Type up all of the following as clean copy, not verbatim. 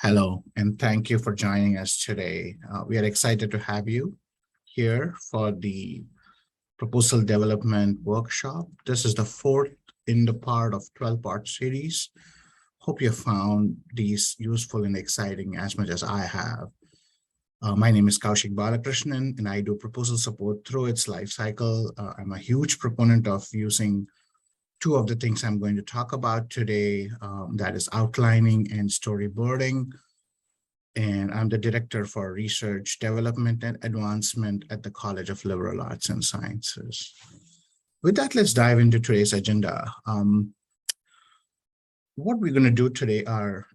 Hello, and thank you for joining us today. We are excited to have you here for the proposal development workshop. This is the fourth in the part of 12-part series. Hope you found these useful and exciting as much as I have. My name is Kaushik Balakrishnan, and I do proposal support through its life cycle. I'm a huge proponent of using two of the things I'm going to talk about today, that is outlining and storyboarding. And I'm the Director for Research, Development, and Advancement at the College of Liberal Arts and Sciences. With that, let's dive into today's agenda. What we're going to do today are,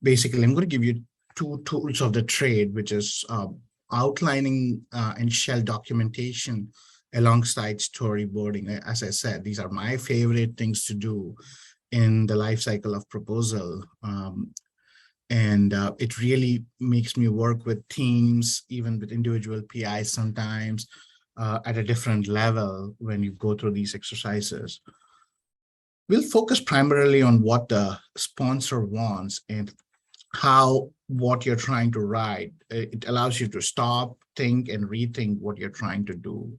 basically, I'm going to give you two tools of the trade, which is outlining and shell documentation alongside storyboarding. As I said, these are my favorite things to do in the life cycle of proposal. And it really makes me work with teams, even with individual PIs sometimes, at a different level when you go through these exercises. We'll focus primarily on what the sponsor wants and how what you're trying to write. It allows you to stop, think, and rethink what you're trying to do.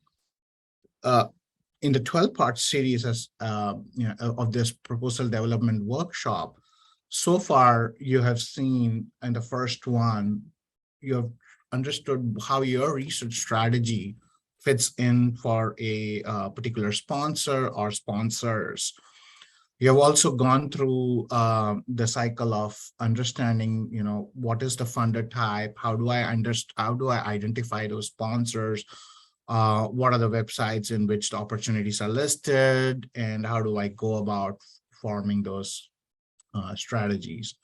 In the 12-part series of this proposal development workshop, so far you have seen in the first one, you have understood how your research strategy fits in for a particular sponsor or sponsors. You have also gone through the cycle of understanding, what is the funder type? How do I identify those sponsors? What are the websites in which the opportunities are listed? And how do I go about forming those strategies?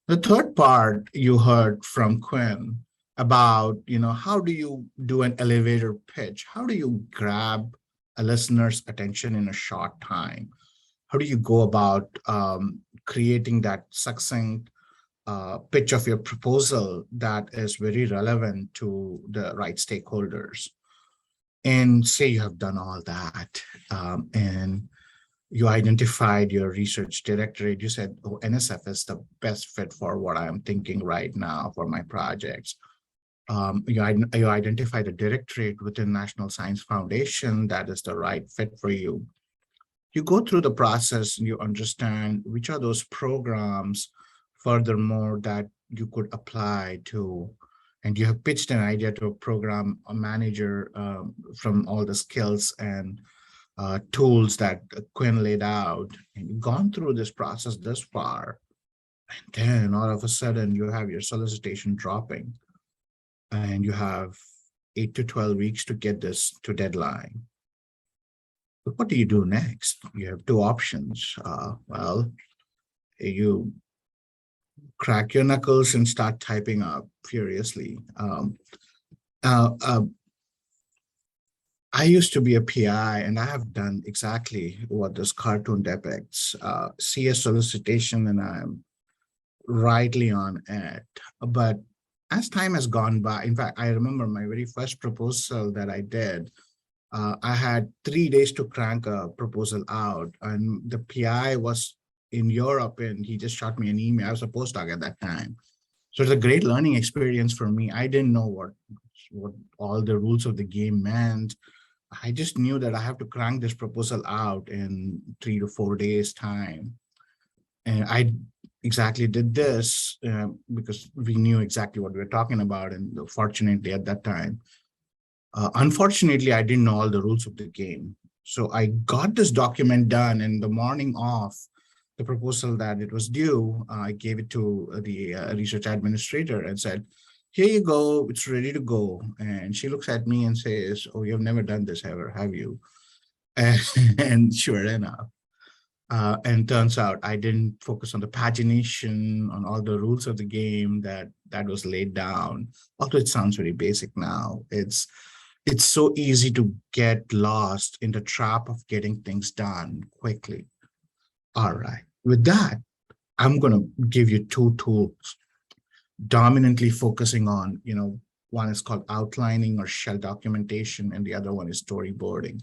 The third part you heard from Quinn about, how do you do an elevator pitch? How do you grab a listener's attention in a short time? How do you go about creating that succinct pitch of your proposal that is very relevant to the right stakeholders? And say you have done all that, and you identified your research directorate. You said, oh, NSF is the best fit for what I'm thinking right now for my projects. You identified a directorate within National Science Foundation that is the right fit for you. You go through the process and you understand which are those programs furthermore that you could apply to, and you have pitched an idea to a program manager from all the skills and tools that Quinn laid out, and you've gone through this process this far, and then all of a sudden you have your solicitation dropping, and you have 8 to 12 weeks to get this to deadline. But what do you do next? You have two options. Well, you crack your knuckles and start typing up furiously. I used to be a PI, and I have done exactly what this cartoon depicts. See a solicitation, and I'm rightly on it. But as time has gone by, in fact, I remember my very first proposal that I did, I had 3 days to crank a proposal out, and the PI was in Europe, and he just shot me an email. I was a postdoc at that time. So it's a great learning experience for me. I didn't know what all the rules of the game meant. I just knew that I have to crank this proposal out in 3 to 4 days time. And I exactly did this because we knew exactly what we were talking about. And fortunately at that time, unfortunately, I didn't know all the rules of the game. So I got this document done, and the morning of the proposal that it was due, I gave it to the research administrator and said, here you go, it's ready to go. And she looks at me and says, oh, you've never done this ever, have you? And sure enough, and turns out I didn't focus on the pagination, on all the rules of the game that was laid down. Although it sounds very basic now, it's so easy to get lost in the trap of getting things done quickly. All right, with that, I'm going to give you two tools, dominantly focusing on, one is called outlining or shell documentation, and the other one is storyboarding.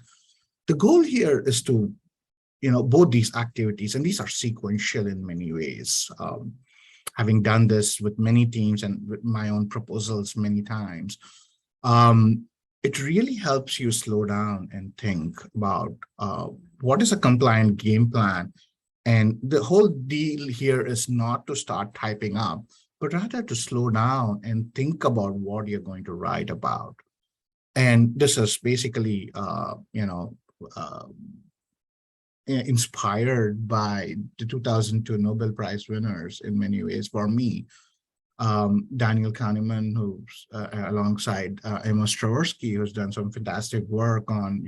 The goal here is to, both these activities, and these are sequential in many ways. having done this with many teams and with my own proposals many times, um, it really helps you slow down and think about what is a compliant game plan. And the whole deal here is not to start typing up, but rather to slow down and think about what you're going to write about. And this is basically, uh, inspired by the 2002 Nobel Prize winners in many ways. For me, Daniel Kahneman, who's alongside Emma Straversky, who's done some fantastic work on,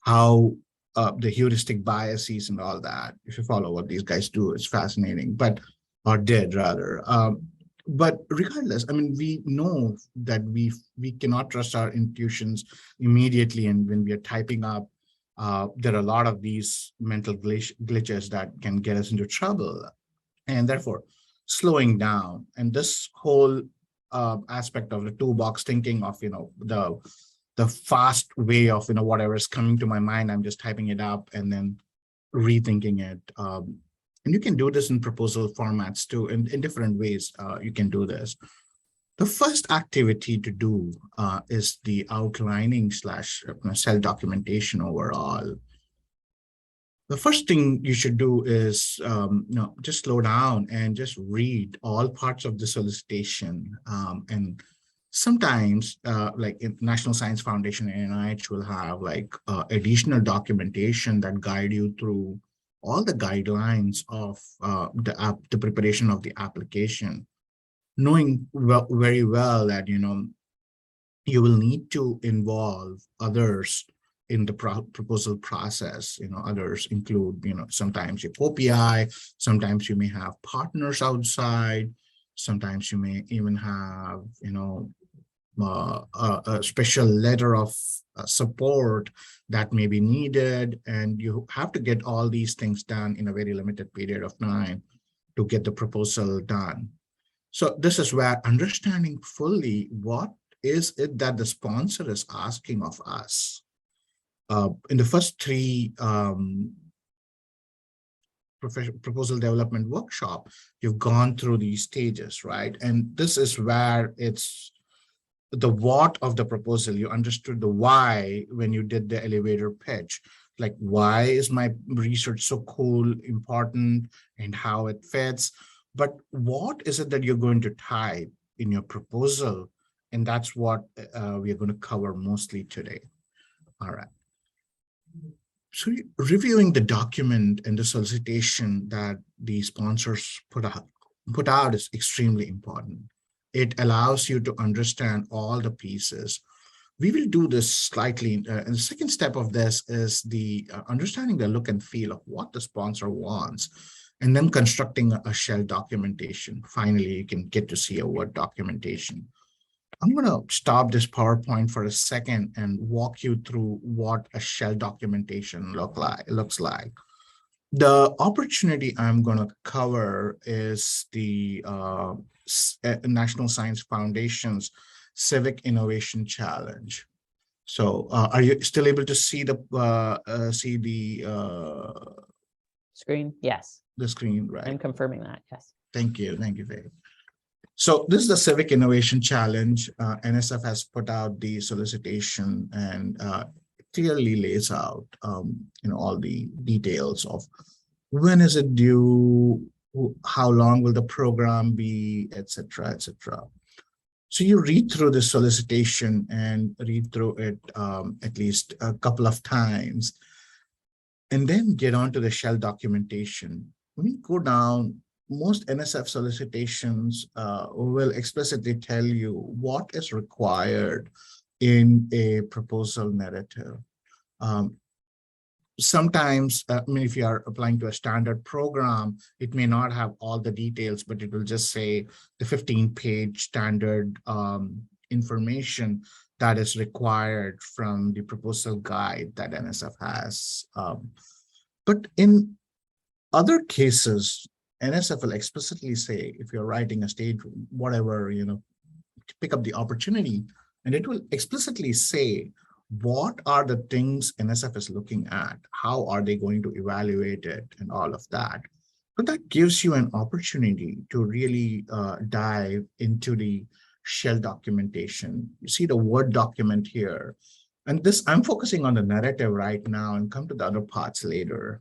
how the heuristic biases and all that. If you follow what these guys do, it's fascinating, but or did rather. But regardless, I mean, we know that we cannot trust our intuitions immediately, and when we are typing up, there are a lot of these mental glitches that can get us into trouble, and therefore slowing down. And this whole aspect of the toolbox thinking of the fast way of whatever is coming to my mind, I'm just typing it up and then rethinking it. And you can do this in proposal formats too, in different ways. You can do this. The first activity to do is the outlining slash cell documentation overall. The first thing you should do is just slow down and just read all parts of the solicitation. And sometimes, like National Science Foundation and NIH will have like additional documentation that guide you through all the guidelines of the preparation of the application, knowing very well that you will need to involve others in the proposal process. Others include sometimes your OPI, sometimes you may have partners outside, sometimes you may even have a special letter of support that may be needed, and you have to get all these things done in a very limited period of time to get the proposal done. So this is where understanding fully what is it that the sponsor is asking of us. In the first three proposal development workshop, you've gone through these stages, right? And this is where it's the what of the proposal. You understood the why when you did the elevator pitch. Like, why is my research so cool, important, and how it fits? But what is it that you're going to type in your proposal? And that's what we're going to cover mostly today. All right. So reviewing the document and the solicitation that the sponsors put out is extremely important. It allows you to understand all the pieces. We will do this slightly. And the second step of this is the understanding the look and feel of what the sponsor wants, and then constructing a shell documentation. Finally, you can get to see a Word documentation. I'm going to stop this PowerPoint for a second and walk you through what a shell documentation looks like. The opportunity I'm going to cover is the National Science Foundation's Civic Innovation Challenge. So, are you still able to see the screen? Yes. The screen, right? I'm confirming that. Yes. Thank you, Faye. So this is the Civic Innovation Challenge. NSF has put out the solicitation and clearly lays out, all the details of when is it due, how long will the program be, et cetera, et cetera. So you read through the solicitation and read through it at least a couple of times, and then get onto the shell documentation. When you go down, most NSF solicitations will explicitly tell you what is required in a proposal narrative. Sometimes, if you are applying to a standard program, it may not have all the details, but it will just say the 15-page standard information that is required from the proposal guide that NSF has. But in other cases, NSF will explicitly say, if you're writing a stage, whatever, pick up the opportunity, and it will explicitly say, what are the things NSF is looking at? How are they going to evaluate it and all of that? But that gives you an opportunity to really dive into the shell documentation. You see the Word document here. And this, I'm focusing on the narrative right now and come to the other parts later.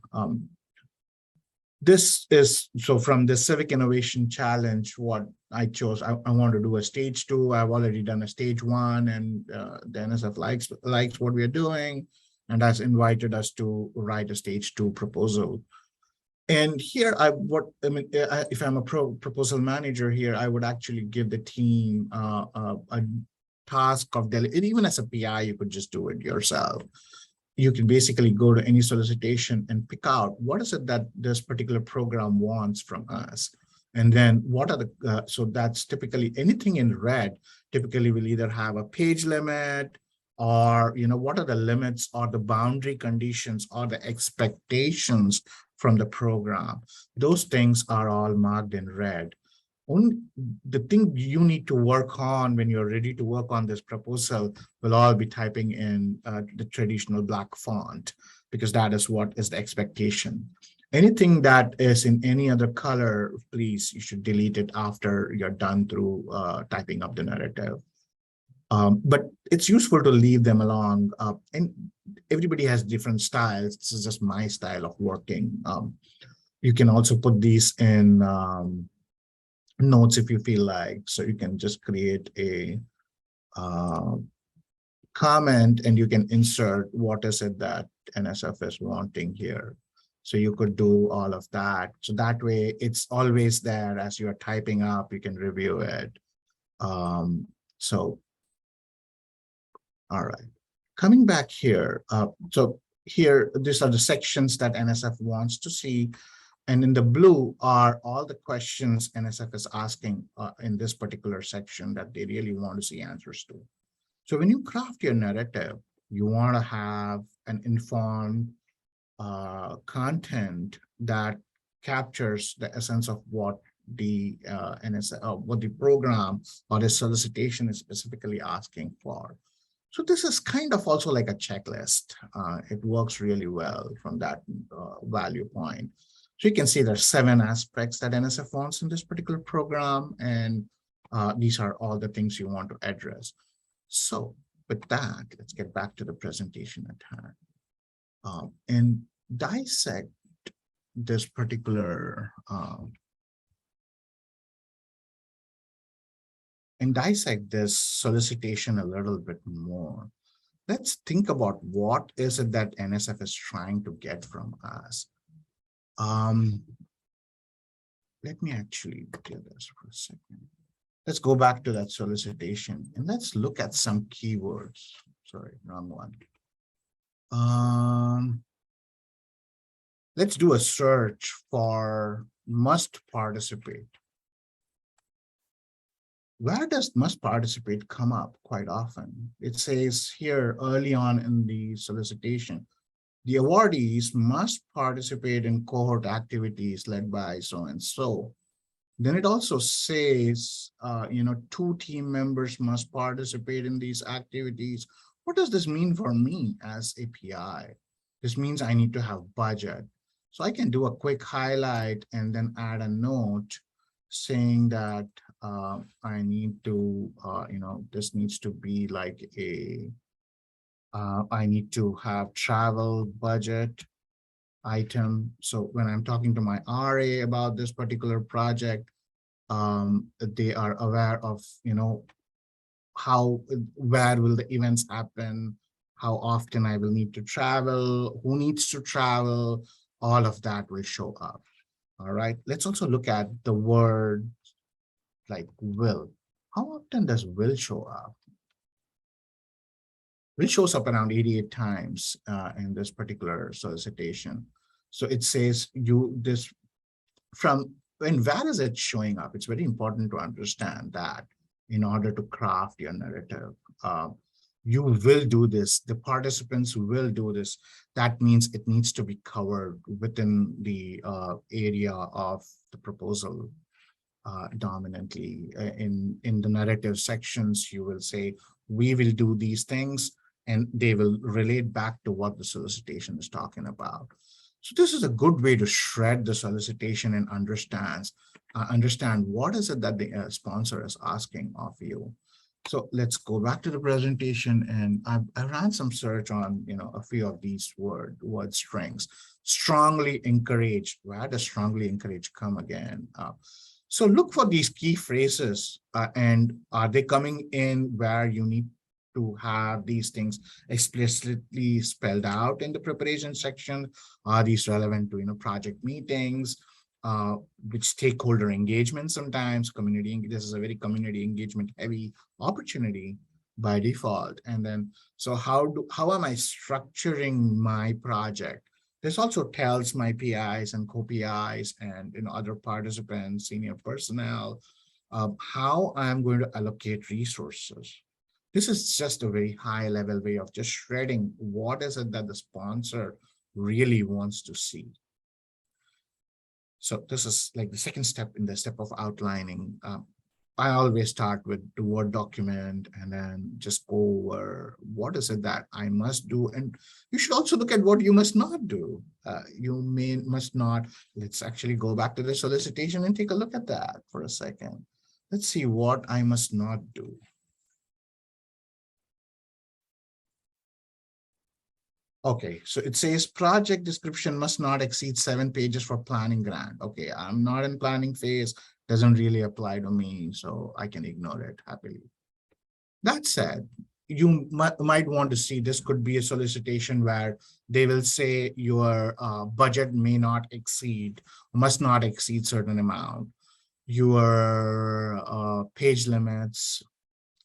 This is, so from the Civic Innovation Challenge, what I chose, I want to do a stage 2. I've already done a stage 1, and the NSF likes what we're doing and has invited us to write a stage 2 proposal. And here, if I'm a proposal manager here, I would actually give the team a task of delegate. Even as a PI, you could just do it yourself. You can basically go to any solicitation and pick out what is it that this particular program wants from us. And then what are the, so that's typically anything in red, typically will either have a page limit, or, what are the limits or the boundary conditions or the expectations from the program. Those things are all marked in red. Only the thing you need to work on when you're ready to work on this proposal will all be typing in the traditional black font, because that is what is the expectation. Anything that is in any other color, please, you should delete it after you're done through typing up the narrative. But it's useful to leave them along. And everybody has different styles. This is just my style of working. You can also put these in notes if you feel like. So you can just create a comment and you can insert what is it that NSF is wanting here. So you could do all of that. So that way it's always there as you're typing up, you can review it. All right, coming back here. So here, these are the sections that NSF wants to see. And in the blue are all the questions NSF is asking in this particular section that they really want to see answers to. So when you craft your narrative, you want to have an informed content that captures the essence of what the NSF, what the program or the solicitation is specifically asking for. So this is kind of also like a checklist. It works really well from that value point. So you can see there's 7 aspects that NSF wants in this particular program, and these are all the things you want to address. So with that, let's get back to the presentation at hand and dissect this particular this solicitation a little bit more. Let's think about what is it that NSF is trying to get from us. Let me actually do this for a second. Let's go back to that solicitation and let's look at some keywords. Sorry, wrong one. Let's do a search for must participate. Where does must participate come up quite often? It says here early on in the solicitation, the awardees must participate in cohort activities led by so-and-so. Then it also says, 2 team members must participate in these activities. What does this mean for me as a PI? This means I need to have budget. So I can do a quick highlight and then add a note saying that I need to, this needs to be like a, I need to have travel budget item. So when I'm talking to my RA about this particular project, they are aware of, where will the events happen, how often I will need to travel, who needs to travel, all of that will show up. All right, let's also look at the word like will. How often does will show up? Will shows up around 88 times in this particular solicitation. So it says where is it showing up? It's very important to understand that in order to craft your narrative. You will do this, the participants will do this. That means it needs to be covered within the area of the proposal dominantly. In the narrative sections, you will say, we will do these things, and they will relate back to what the solicitation is talking about. So this is a good way to shred the solicitation and understand what is it that the sponsor is asking of you. So let's go back to the presentation, and I ran some search on a few of these word strings. Strongly encourage. Where does strongly encourage come again? So look for these key phrases, and are they coming in where you need to have these things explicitly spelled out in the preparation section? Are these relevant to project meetings, uh, which stakeholder engagement? Sometimes this is a very community engagement heavy opportunity by default. And then, so how am I structuring my project? This also tells my PIs and co-PIs and other participants, senior personnel, how I'm going to allocate resources. This is just a very high level way of just shredding what is it that the sponsor really wants to see. So this is like the second step in the step of outlining. I always start with the Word document and then just go over what is it that I must do. And you should also look at what you must not do. Must not. Let's actually go back to the solicitation and take a look at that for a second. Let's see what I must not do. Okay, so it says project description must not exceed 7 pages for planning grant. Okay, I'm not in planning phase, doesn't really apply to me, so I can ignore it happily. That said, you might want to see this could be a solicitation where they will say your budget must not exceed certain amount. Your page limits,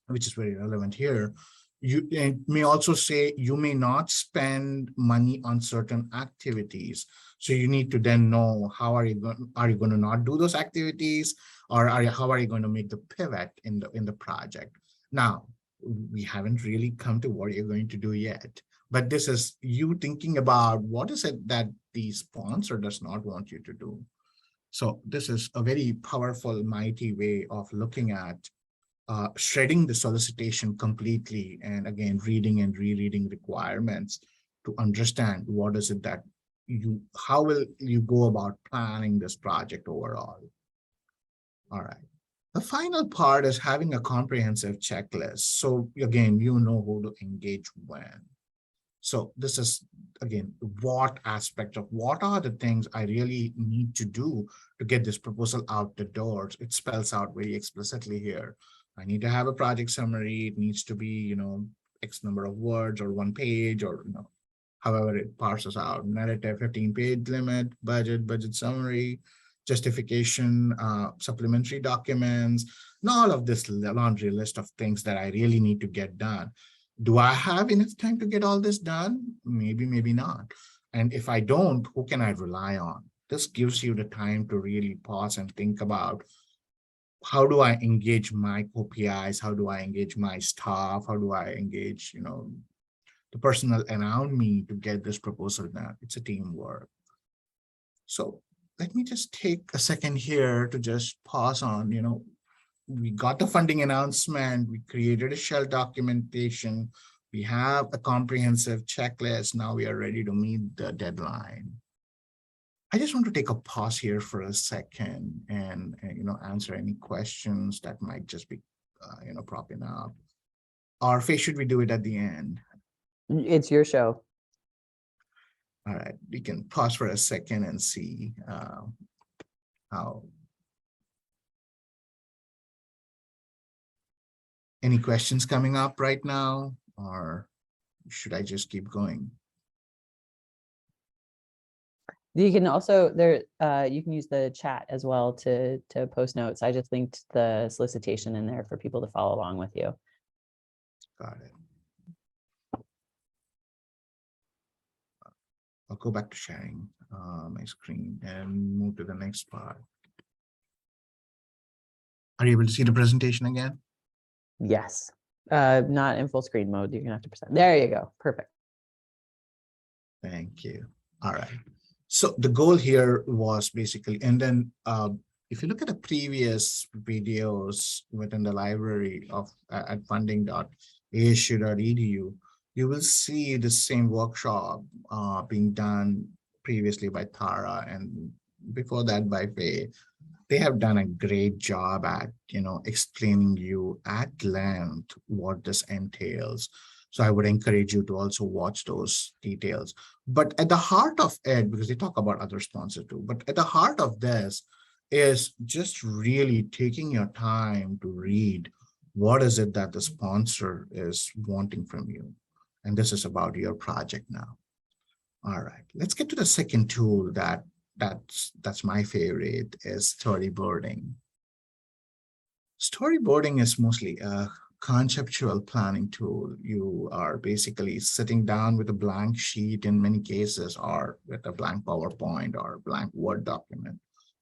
which is very relevant here. It may also say you may not spend money on certain activities. So you need to then know how are you going to not do those activities, or how are you going to make the pivot in the project? Now, we haven't really come to what you're going to do yet, but this is you thinking about what is it that the sponsor does not want you to do. So this is a very powerful, mighty way of looking at shredding the solicitation completely, and again, reading and rereading requirements to understand what is it that how will you go about planning this project overall. All right. The final part is having a comprehensive checklist. So again, you know who to engage when. So this is, again, what aspect of what are the things I really need to do to get this proposal out the doors. It spells out very explicitly here. I need to have a project summary. It needs to be, X number of words or 1 page, or, however it parses out. Narrative, 15-page limit, budget summary, justification, supplementary documents, and all of this laundry list of things that I really need to get done. Do I have enough time to get all this done? Maybe, maybe not. And if I don't, who can I rely on? This gives you the time to really pause and think about, how do I engage my co-PIs? How do I engage my staff? How do I engage, the personnel around me to get this proposal done? It's a teamwork. So let me just take a second here to just pause on, we got the funding announcement, we created a shell documentation, we have a comprehensive checklist. Now we are ready to meet the deadline. I just want to take a pause here for a second and answer any questions that might just be propping up. Or should we do it at the end? It's your show. All right, we can pause for a second and see how. Any questions coming up right now, or should I just keep going? You can also you can use the chat as well to post notes. I just linked the solicitation in there for people to follow along with you. Got it. I'll go back to sharing my screen and move to the next part. Are you able to see the presentation again? Yes. Not in full screen mode. You're gonna have to present. There you go. Perfect. Thank you. All right. So the goal here was basically, and then if you look at the previous videos within the library of at funding.asu.edu, you will see the same workshop being done previously by Tara and before that by Faye. They have done a great job at, explaining you at length what this entails. So I would encourage you to also watch those details. But at the heart of it, because they talk about other sponsors too, but at the heart of this is just really taking your time to read what is it that the sponsor is wanting from you. And this is about your project now. All right, let's get to the second tool that's my favorite is storyboarding. Storyboarding is mostly a conceptual planning tool. You are basically sitting down with a blank sheet in many cases, or with a blank PowerPoint or blank Word document,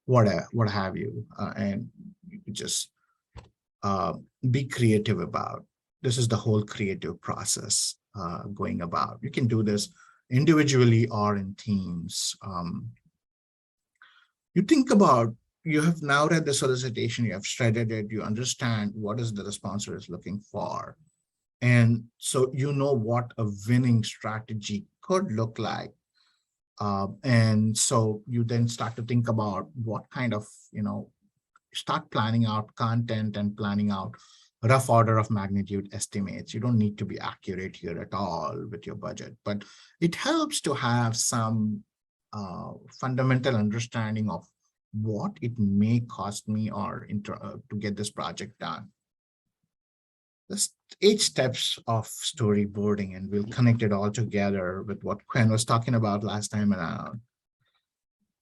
what have you, and you just uh, be creative about. This is the whole creative process going about. You can do this individually or in teams. You think about, you have now read the solicitation, you have studied it, you understand what is the sponsor is looking for. And so you know what a winning strategy could look like. And so you then start to think about what kind of, start planning out content and planning out rough order of magnitude estimates. You don't need to be accurate here at all with your budget, but it helps to have some fundamental understanding of what it may cost me or to get this project done. There's 8 steps of storyboarding, and we'll connect it all together with what Quen was talking about last time around.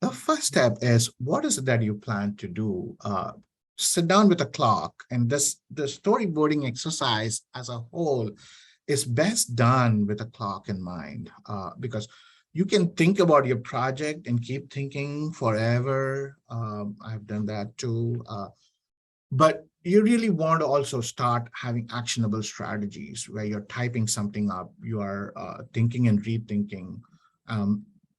The first step is, what is it that you plan to do? Sit down with a clock, and the storyboarding exercise as a whole is best done with a clock in mind, because you can think about your project and keep thinking forever. I've done that too. But you really want to also start having actionable strategies where you're typing something up, you are thinking and rethinking.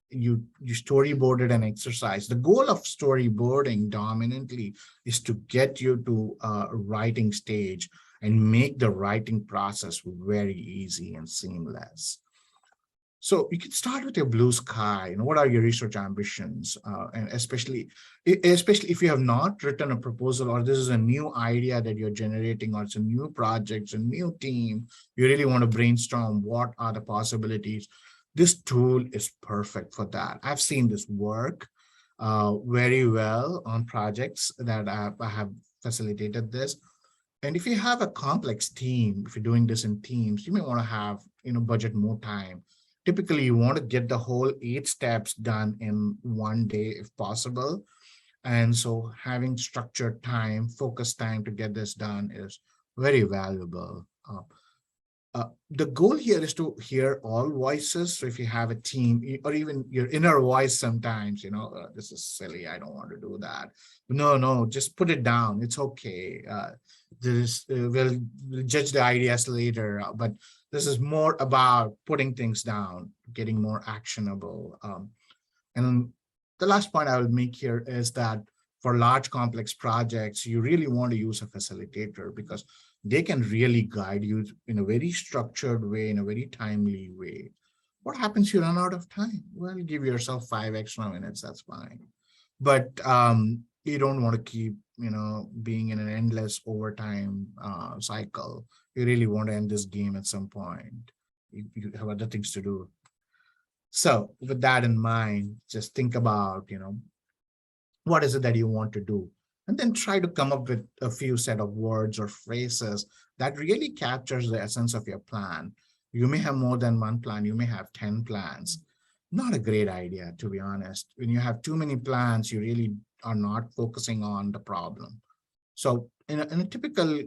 You storyboarded an exercise. The goal of storyboarding dominantly is to get you to a writing stage and make the writing process very easy and seamless. So you can start with your blue sky. What are your research ambitions? And especially if you have not written a proposal, or this is a new idea that you're generating, or it's a new project, it's a new team, you really want to brainstorm what are the possibilities. This tool is perfect for that. I've seen this work very well on projects that I have facilitated this. And if you have a complex team, if you're doing this in teams, you may want to have, budget more time. Typically, you want to get the whole 8 steps done in one day if possible. And so having structured time, focused time to get this done is very valuable. The goal here is to hear all voices. So if you have a team, or even your inner voice sometimes, this is silly, I don't want to do that. No, just put it down. It's okay. We'll judge the ideas later, but this is more about putting things down, getting more actionable. And the last point I will make here is that for large complex projects, you really want to use a facilitator, because they can really guide you in a very structured way, in a very timely way. What happens if you run out of time? Well, give yourself 5 extra minutes, that's fine. But you don't want to keep, being in an endless overtime cycle. You really want to end this game at some point. You have other things to do. So with that in mind, just think about, what is it that you want to do? And then try to come up with a few set of words or phrases that really captures the essence of your plan. You may have more than one plan. You may have 10 plans. Not a great idea, to be honest. When you have too many plans, you really are not focusing on the problem. So in a typical,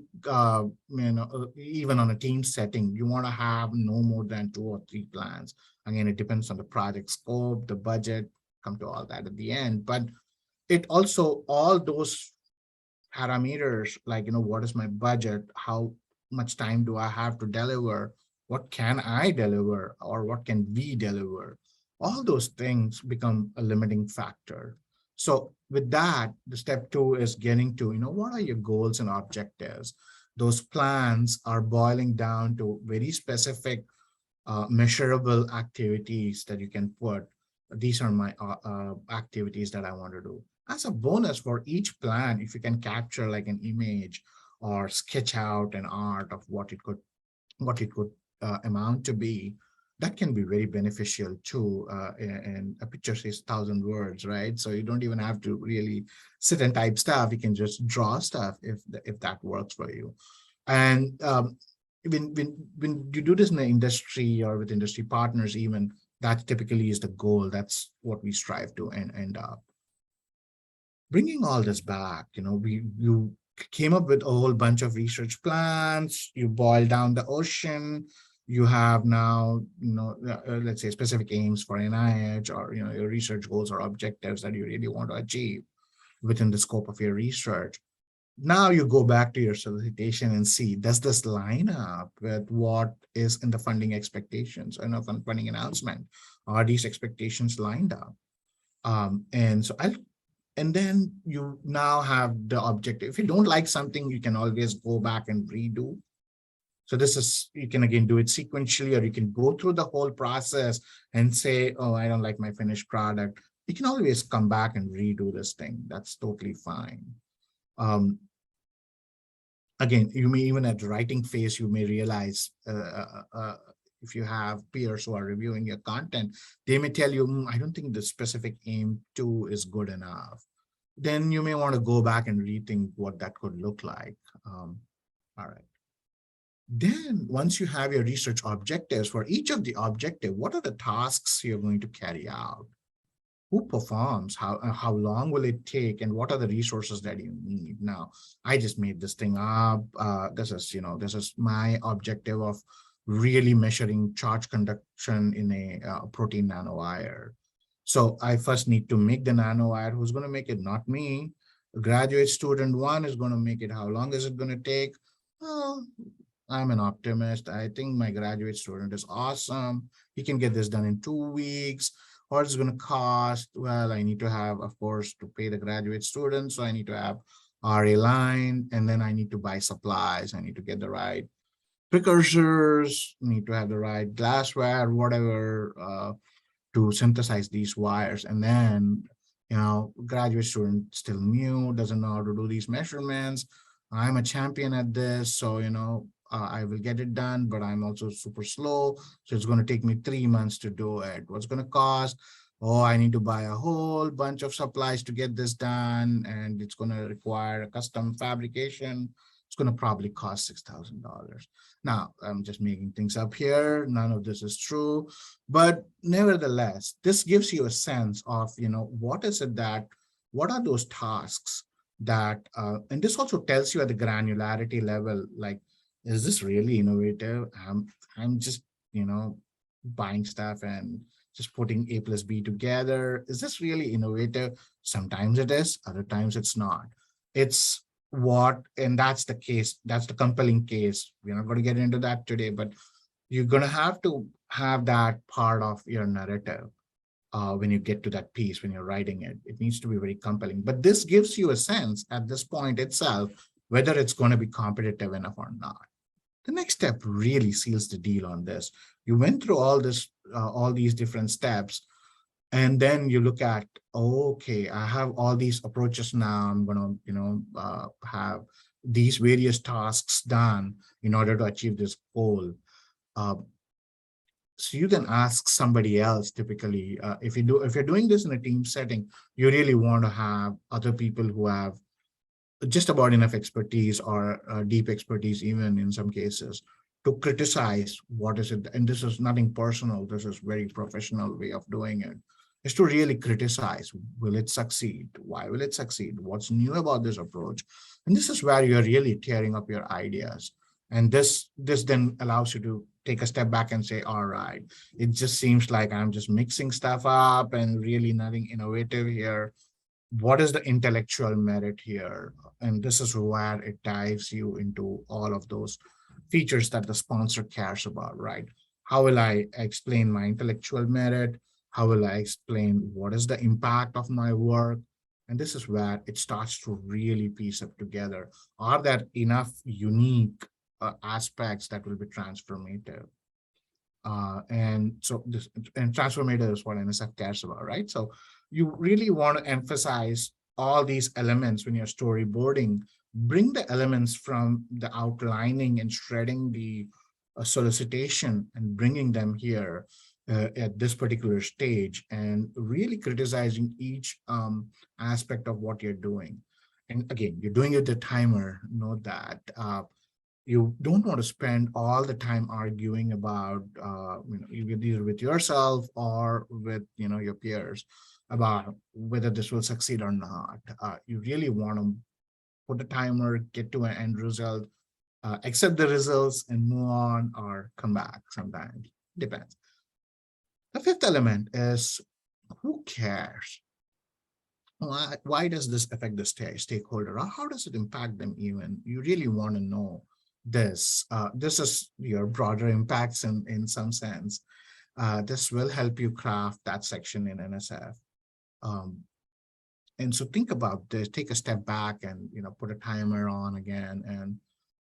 even on a team setting, you want to have no more than 2 or 3 plans. Again, it depends on the project scope, the budget, come to all that at the end. But it also, all those parameters, like, what is my budget? How much time do I have to deliver? What can I deliver, or what can we deliver? All those things become a limiting factor. So with that, the step 2 is getting to, what are your goals and objectives? Those plans are boiling down to very specific, measurable activities that you can put. These are my activities that I want to do. As a bonus for each plan, if you can capture like an image or sketch out an art of what it could amount to be, that can be very beneficial too. And a picture says 1,000 words, right? So you don't even have to really sit and type stuff. You can just draw stuff if that works for you. And when you do this in the industry or with industry partners, even that typically is the goal. That's what we strive to and end up bringing all this back. You came up with a whole bunch of research plans. You boil down the ocean. You have now, let's say specific aims for NIH, or your research goals or objectives that you really want to achieve within the scope of your research. Now you go back to your solicitation and see, does this line up with what is in the funding expectations and of funding announcement? Are these expectations lined up? And then you now have the objective. If you don't like something, you can always go back and redo. So you can again do it sequentially, or you can go through the whole process and say, oh, I don't like my finished product. You can always come back and redo this thing. That's totally fine. Again, you may even at the writing phase, you may realize if you have peers who are reviewing your content, they may tell you, I don't think the specific aim 2 is good enough. Then you may want to go back and rethink what that could look like. All right. Then once you have your research objectives, for each of the objective, what are the tasks you're going to carry out? Who performs, how long will it take, and what are the resources that you need? Now, I just made this thing up. This is my objective of really measuring charge conduction in a protein nanowire. So I first need to make the nanowire. Who's going to make it? Not me. Graduate student 1 is going to make it. How long is it going to take? Oh, I'm an optimist. I think my graduate student is awesome. He can get this done in 2 weeks. What it's going to cost? Well, I need to have, of course, to pay the graduate students. So I need to have RA line, and then I need to buy supplies. I need to get the right precursors, need to have the right glassware, whatever, to synthesize these wires. And then, graduate student still new, doesn't know how to do these measurements. I'm a champion at this. So, I will get it done, but I'm also super slow. So it's going to take me 3 months to do it. What's going to cost? Oh, I need to buy a whole bunch of supplies to get this done. And it's going to require a custom fabrication. It's going to probably cost $6,000. Now, I'm just making things up here. None of this is true. But nevertheless, this gives you a sense of, what are those tasks that, and this also tells you at the granularity level, like, is this really innovative? I'm just, buying stuff and just putting A plus B together. Is this really innovative? Sometimes it is, other times it's not. And that's the case. That's the compelling case. We're not going to get into that today, but you're going to have that part of your narrative when you get to that piece, when you're writing it. It needs to be very compelling. But this gives you a sense at this point itself, whether it's going to be competitive enough or not. The next step really seals the deal on this. You went through all these different steps, and then you look at, okay, I have all these approaches now. I'm going to, have these various tasks done in order to achieve this goal. So you can ask somebody else. Typically, if you're doing this in a team setting, you really want to have other people who have just about enough expertise, or deep expertise, even in some cases, to criticize what is it. And this is nothing personal. This is very professional way of doing it, is to really criticize. Will it succeed? Why will it succeed? What's new about this approach? And this is where you're really tearing up your ideas. And this then allows you to take a step back and say, all right, it just seems like I'm just mixing stuff up and really nothing innovative here. What is the intellectual merit here? And this is where it dives you into all of those features that the sponsor cares about, right? How will I explain my intellectual merit? How will I explain what is the impact of my work? And this is where it starts to really piece up together. Are there enough unique aspects that will be transformative? And so this and transformative is what NSF cares about, right? So you really want to emphasize all these elements when you're storyboarding. Bring the elements from the outlining and shredding the solicitation and bringing them here at this particular stage, and really criticizing each aspect of what you're doing. And again, you're doing it the timer. Note that you don't want to spend all the time arguing about either with yourself or with your peers about whether this will succeed or not. You really want to put a timer, get to an end result, accept the results and move on, or come back sometimes. Depends. The fifth element is, who cares? Why does this affect the stakeholder? Or how does it impact them even? You really want to know this. This is your broader impacts in some sense. This will help you craft that section in NSF. And so think about this, take a step back and put a timer on again and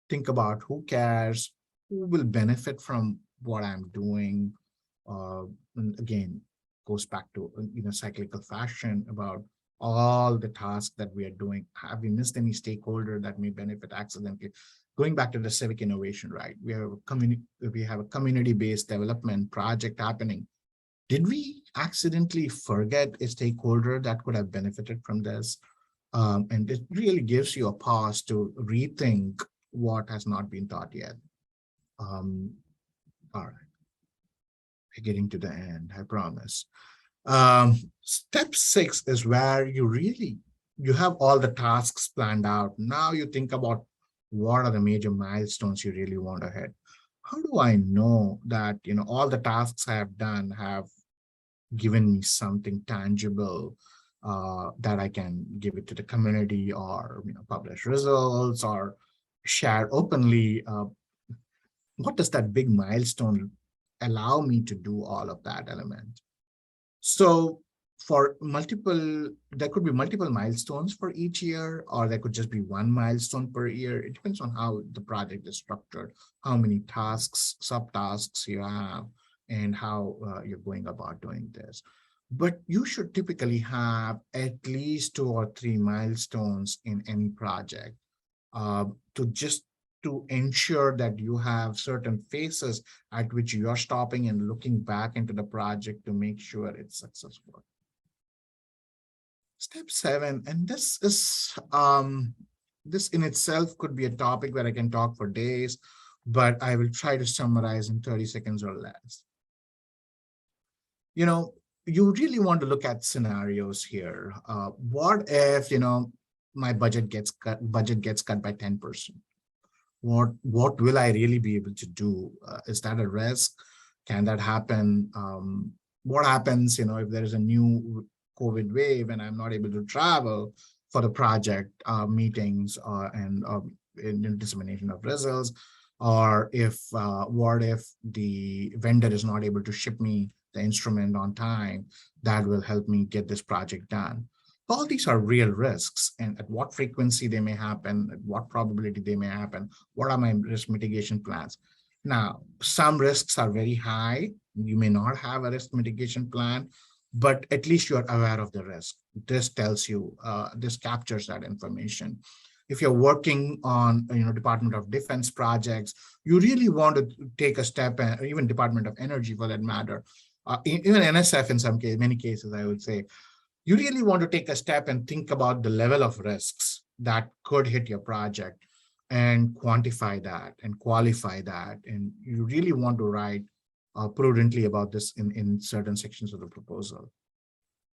think about who cares, who will benefit from what I'm doing. And again, goes back to cyclical fashion about all the tasks that we are doing. Have we missed any stakeholder that may benefit accidentally? Going back to the civic innovation, right? We have a community-based development project happening. Did we accidentally forget a stakeholder that could have benefited from this? And it really gives you a pause to rethink what has not been thought yet. All right, we're getting to the end, I promise. Step 6 is where you have all the tasks planned out. Now you think about what are the major milestones you really want to hit. How do I know that all the tasks I have done have given me something tangible that I can give it to the community, or publish results or share openly? What does that big milestone allow me to do all of that element? So there could be multiple milestones for each year, or there could just be one milestone per year. It depends on how the project is structured, how many tasks, subtasks you have, and how you're going about doing this. But you should typically have at least 2 or 3 milestones in any project to ensure that you have certain phases at which you are stopping and looking back into the project to make sure it's successful. Step 7, and this in itself could be a topic where I can talk for days, but I will try to summarize in 30 seconds or less. You really want to look at scenarios here. What if my budget gets cut by 10%? What will I really be able to do? Is that a risk? Can that happen? What happens if there is a new COVID wave and I'm not able to travel for the project meetings and in dissemination of results? Or what if the vendor is not able to ship me the instrument on time that will help me get this project done? All these are real risks, and at what frequency they may happen, at what probability they may happen, what are my risk mitigation plans? Now, some risks are very high. You may not have a risk mitigation plan, but at least you're aware of the risk. This tells you, this captures that information. If you're working on, Department of Defense projects, you really want to take a step, or even Department of Energy for that matter, even NSF in some cases, many cases, I would say, you really want to take a step and think about the level of risks that could hit your project and quantify that and qualify that. And you really want to write prudently about this in certain sections of the proposal.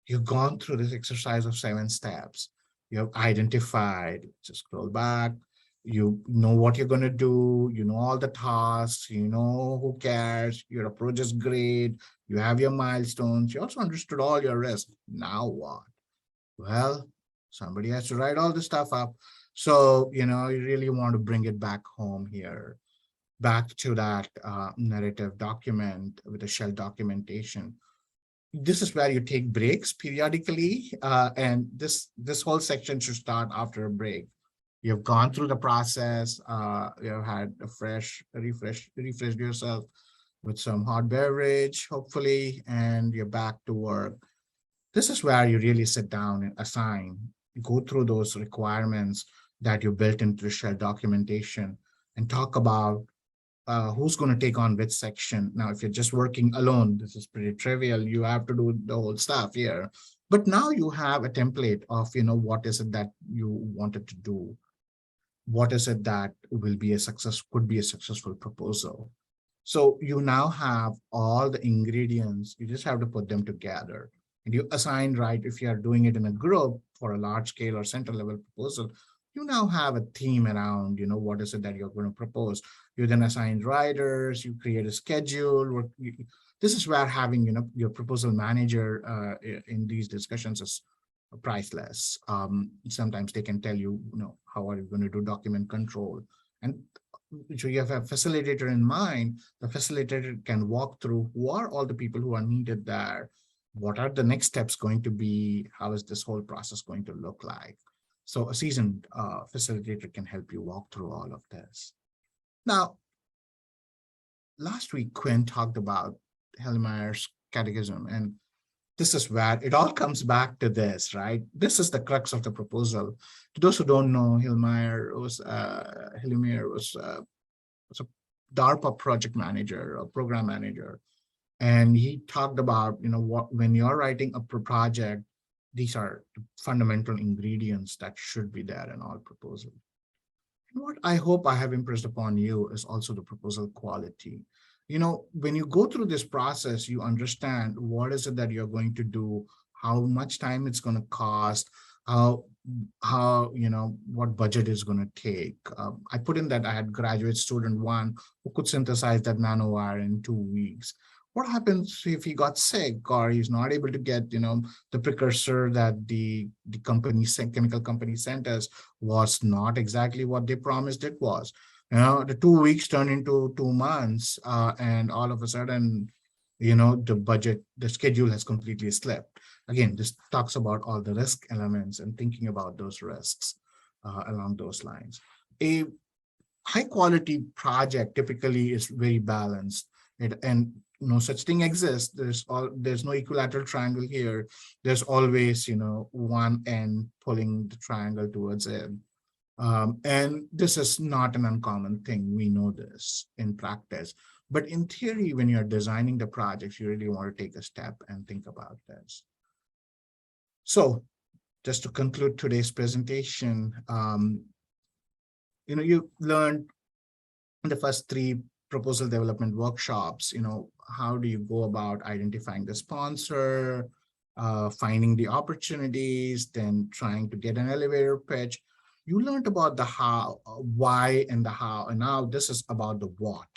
You've gone through this exercise of 7 steps. You have identified, just scroll back, you know what you're going to do, you know all the tasks, you know who cares, your approach is great, you have your milestones, you also understood all your risks. Now what? Well, somebody has to write all this stuff up. So, you really want to bring it back home here, back to that narrative document with the shell documentation. This is where you take breaks periodically, and this whole section should start after a break. You've gone through the process, you've had a refreshed yourself. with some hot beverage, hopefully, and you're back to work. This is where you really sit down and assign, go through those requirements that you built into the shell documentation and talk about who's going to take on which section. Now, if you're just working alone, this is pretty trivial. You have to do the whole stuff here. But now you have a template of, what is it that you wanted to do? What is it that will be a success, could be a successful proposal? So you now have all the ingredients. You just have to put them together. And you assign, right, if you are doing it in a group for a large scale or center level proposal, you now have a theme around, what is it that you're going to propose. You then assign writers, you create a schedule. This is where having, your proposal manager in these discussions is priceless. Sometimes they can tell you, how are you going to do document control? And so you have a facilitator in mind. The facilitator can walk through who are all the people who are needed there. What are the next steps going to be? How is this whole process going to look like? So a seasoned facilitator can help you walk through all of this. Now, last week, Quinn talked about Hellemeyer's catechism, and this is where it all comes back to this, right? This is the crux of the proposal. To those who don't know, Hellemeyer was a DARPA project manager, a program manager, and he talked about, what when you're writing a project, these are the fundamental ingredients that should be there in all proposals. And what I hope I have impressed upon you is also the proposal quality. When you go through this process, you understand what is it that you're going to do, how much time it's going to cost, how what budget is going to take. I put in that I had graduate student one who could synthesize that nanowire in 2 weeks. What happens if he got sick or he's not able to get, the precursor that the chemical company sent us was not exactly what they promised it was. The 2 weeks turned into 2 months, and all of a sudden, the schedule has completely slipped. Again, this talks about all the risk elements and thinking about those risks along those lines. A high quality project typically is very balanced, and no such thing exists. There's no equilateral triangle here. There's always, one end pulling the triangle towards it. And this is not an uncommon thing. We know this in practice. But in theory, when you're designing the projects, you really want to take a step and think about this. So just to conclude today's presentation, you learned in the first 3 proposal development workshops, how do you go about identifying the sponsor, finding the opportunities, then trying to get an elevator pitch. You learned about the how, why, and the how, and now this is about the what.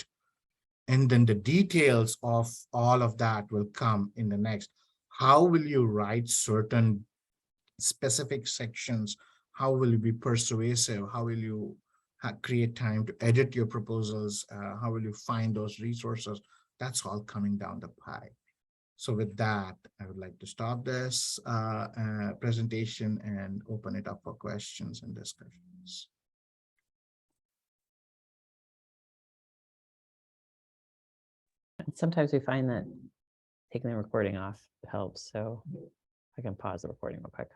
And then the details of all of that will come in the next. How will you write certain specific sections? How will you be persuasive? How will you create time to edit your proposals? How will you find those resources? That's all coming down the pipe. So with that, I would like to stop this presentation and open it up for questions and discussions. Sometimes we find that taking the recording off helps, so I can pause the recording real quick.